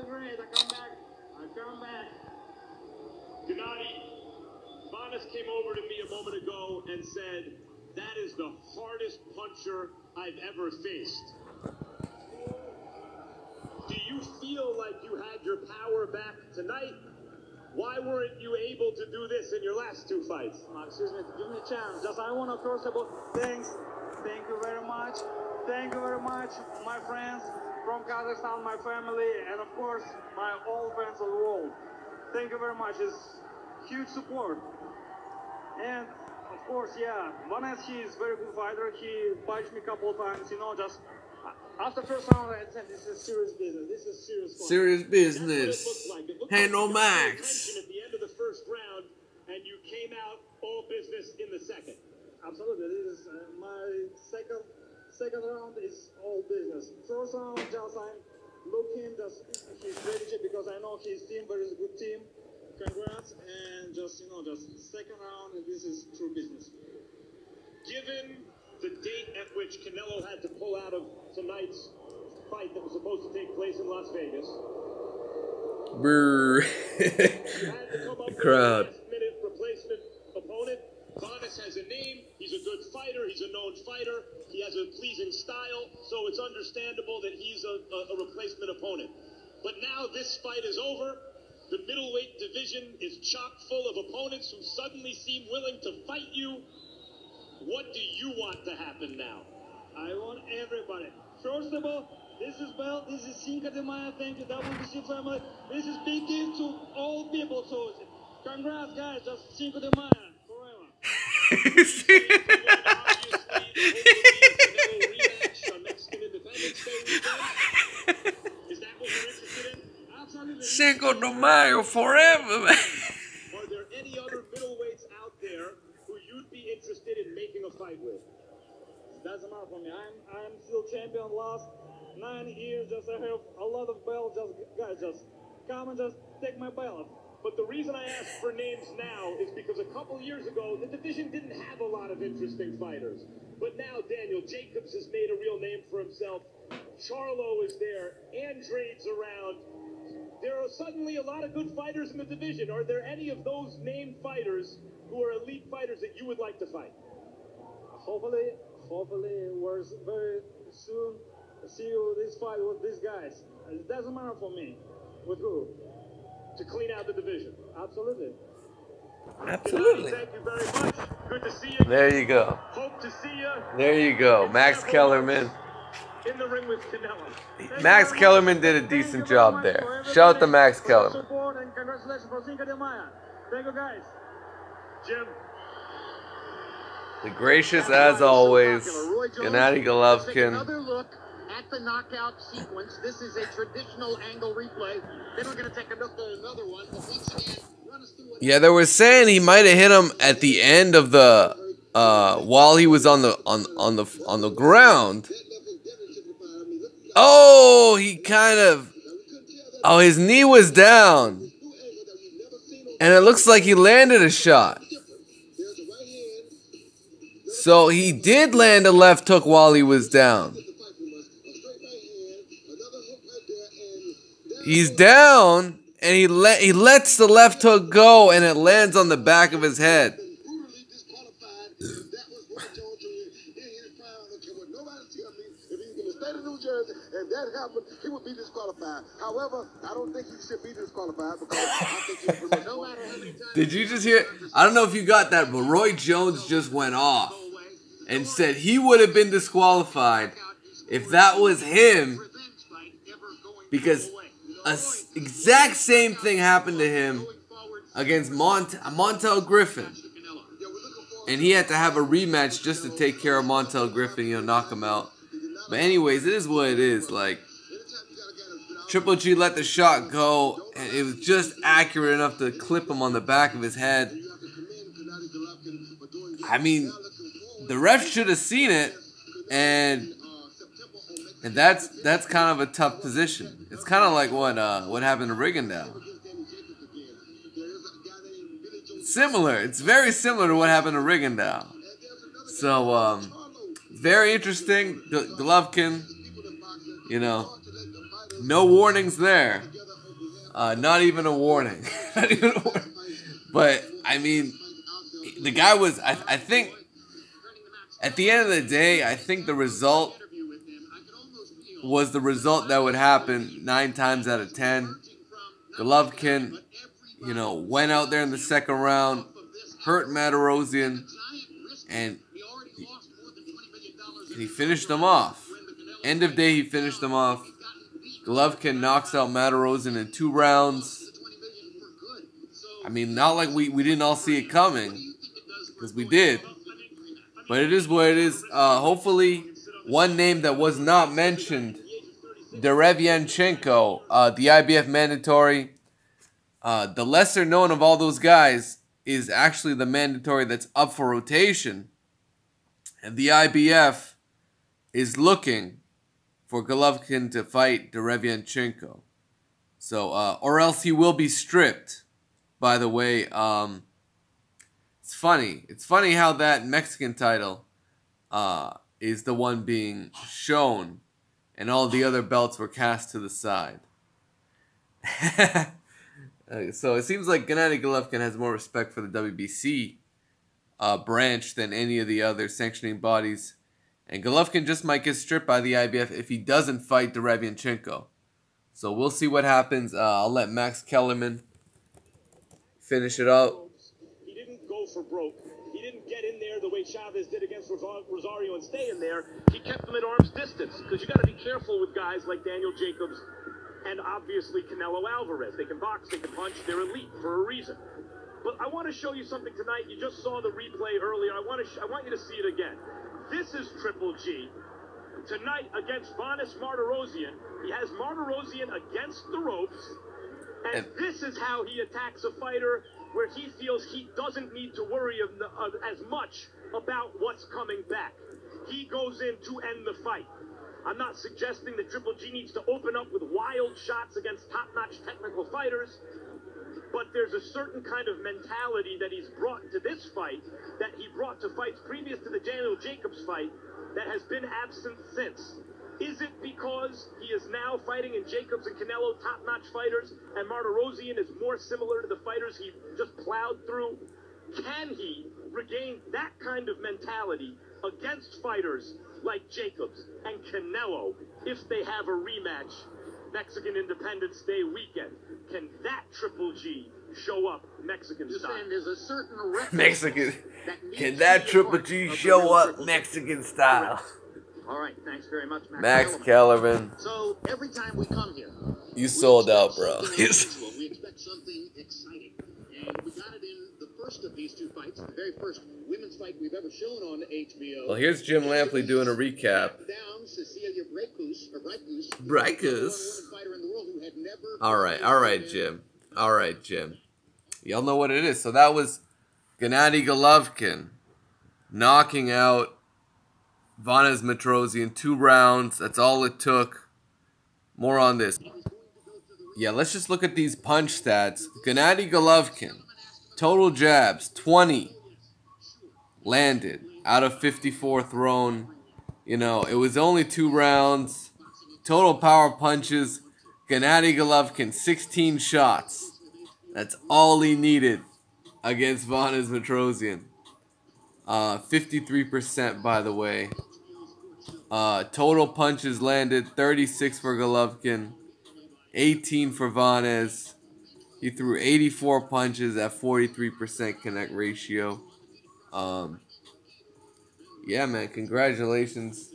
great. I come back. Gennady, Vanes came over to me a moment ago and said, that is the hardest puncher I've ever faced. Do you feel like you had your power back tonight? Why weren't you able to do this in your last two fights? Excuse me, give me a chance. Just I want to first of all, thanks. Thank you very much. Thank you very much, my friends from Kazakhstan, my family, and of course, my all fans of the world. Thank you very much. It's huge support. And of course, yeah, Vanes, he is a very good fighter. He punched me a couple of times, you know, just after first round, I said, this is serious business. This is serious fight. Serious business. Hey, no Max. At the end of the first round, and you came out all business in the second. Absolutely. This is my second round is all business. First round, just I'm looking just his strategy because I know his team, but it's a good team. Congrats, and just second round, and this is true business. Given the date at which Canelo had to pull out of tonight's fight that was supposed to take place in Las Vegas. Brrr. The crowd. Last-minute replacement opponent. Vanes has a name. He's a good fighter. He's a known fighter. He has a pleasing style, so it's understandable that he's a replacement opponent. But now this fight is over. The middleweight division is chock full of opponents who suddenly seem willing to fight you. What do you want to happen now? I want everybody. First of all, this is belt. This is Cinco de Mayo. Thank you, WBC family. This is big gift to all people. So, congrats, guys. Just Cinco de Mayo forever. Is that what you're interested in? Absolutely. Cinco de Mayo forever, man. Are there any other middleweights out there who you'd be interested in making a fight with? Doesn't matter for me. I'm still champion last 9 years. Just I have a lot of belts. Just guys, just come and just take my belt. But the reason I ask for names now is because a couple years ago, the division didn't have a lot of interesting fighters. But now Daniel Jacobs has made a real name for himself. Charlo is there. Andrade's around. There are suddenly a lot of good fighters in the division. Are there any of those named fighters who are elite fighters that you would like to fight? Hopefully, we're very soon see you this fight with these guys. It doesn't matter for me. With who? To clean out the division. Absolutely. Absolutely. Thank you very much. Good to see you. There you go. Hope to see you. There you go. Max Kellerman. In the ring with Canelo. Max Kellerman did a decent job there. Shout out to Max Kellerman. Support and congratulations for Cinco de Mayo. Thank you, guys. Jim. The gracious as always, Gennady Golovkin. Another look at the knockout sequence. This is a traditional angle replay. Then we're going to take a look at another one. But once again, run us through what Yeah, they were saying he might have hit him at the end of the while he was on the ground. Oh, he kind of his knee was down. And it looks like he landed a shot. So he did land a left hook while he was down. He's down, and he lets the left hook go, and it lands on the back of his head. If that happened, he would be disqualified. However, I don't think he should be disqualified because I think he's no matter how many times. Did you just hear? I don't know if you got that, but Roy Jones just went off and said he would have been disqualified if that was him, because exact same thing happened to him against Montel Griffin, and he had to have a rematch just to take care of Montel Griffin, knock him out. But anyways, it is what it is. Like, Triple G let the shot go, and it was just accurate enough to clip him on the back of his head. I mean, the ref should have seen it, and that's kind of a tough position. It's kind of like what happened to Rigondeaux. Similar. It's very similar to what happened to Rigondeaux. So, very interesting. Golovkin, no warnings there. Not even a warning. Not even a warning. But, I mean, the guy was, I think, at the end of the day, I think the result was the result that would happen 9 times out of 10. Golovkin, went out there in the second round, hurt Matirosyan, and he finished him off. End of day, he finished him off. Golovkin knocks out Matirosyan in 2 rounds. I mean, not like we didn't all see it coming, because we did. But it is what it is. Hopefully, one name that was not mentioned, Derevyanchenko, the IBF mandatory. The lesser known of all those guys is actually the mandatory that's up for rotation. And the IBF is looking for Golovkin to fight Derevyanchenko. So, or else he will be stripped, by the way. It's funny. It's funny how that Mexican title is the one being shown and all the other belts were cast to the side. So it seems like Gennady Golovkin has more respect for the WBC branch than any of the other sanctioning bodies. And Golovkin just might get stripped by the IBF if he doesn't fight Derevyanchenko. So we'll see what happens. I'll let Max Kellerman finish it up. He didn't go for broke. He didn't get in there the way Chavez did against Rosario and stay in there. He kept them at arm's distance. Because you got to be careful with guys like Daniel Jacobs and obviously Canelo Alvarez. They can box, they can punch, they're elite for a reason. But I want to show you something tonight. You just saw the replay earlier. I want you to see it again. This is Triple G tonight against Vanes Martirosyan. He has Martirosyan against the ropes, and this is how he attacks a fighter where he feels he doesn't need to worry as much about what's coming back. He goes in to end the fight. I'm not suggesting that Triple G needs to open up with wild shots against top-notch technical fighters, but there's a certain kind of mentality that he's brought to this fight that he brought to fights previous to the Daniel Jacobs fight that has been absent since. Is it because he is now fighting in Jacobs and Canelo top-notch fighters and Martirosyan is more similar to the fighters he just plowed through? Can he regain that kind of mentality against fighters like Jacobs and Canelo if they have a rematch Mexican Independence Day weekend? Can that Triple G show up Mexican style? There's a certain Mexican. Can that Triple G show up Mexican style? All right, thanks very much, Max Kellerman. So every time we come here, You sold out, bro. we expect something exciting, and we got it in the first of these 2 fights, the very first women's fight we've ever shown on HBO. Well, here's Jim Lampley doing a recap. All right, Jim. Y'all know what it is. So that was Gennady Golovkin knocking out Vanes Matirosyan 2 rounds. That's all it took. More on this. Yeah, let's just look at these punch stats. Gennady Golovkin, total jabs, 20 landed out of 54 thrown. It was only 2 rounds. Total power punches, Gennady Golovkin, 16 shots. That's all he needed against Vanes Matirosyan. 53%, by the way. Total punches landed, 36 for Golovkin, 18 for Vanes. He threw 84 punches at 43% connect ratio. Yeah, man, congratulations.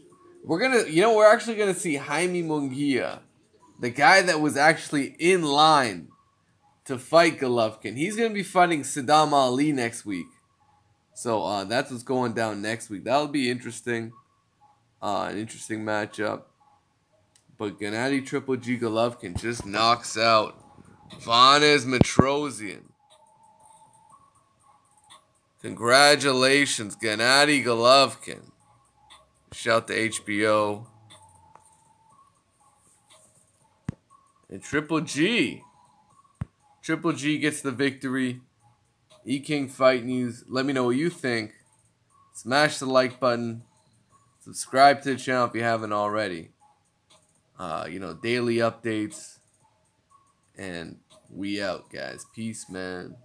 We're actually gonna see Jaime Munguia, the guy that was actually in line to fight Golovkin. He's gonna be fighting Saddam Ali next week. So that's what's going down next week. That'll be interesting. An interesting matchup. But Gennady Triple G Golovkin just knocks out Vanes Matirosyan. Congratulations, Gennady Golovkin. Shout to HBO. And Triple G. Triple G gets the victory. E-King Fight News. Let me know what you think. Smash the like button. Subscribe to the channel if you haven't already. Daily updates. And we out, guys. Peace, man.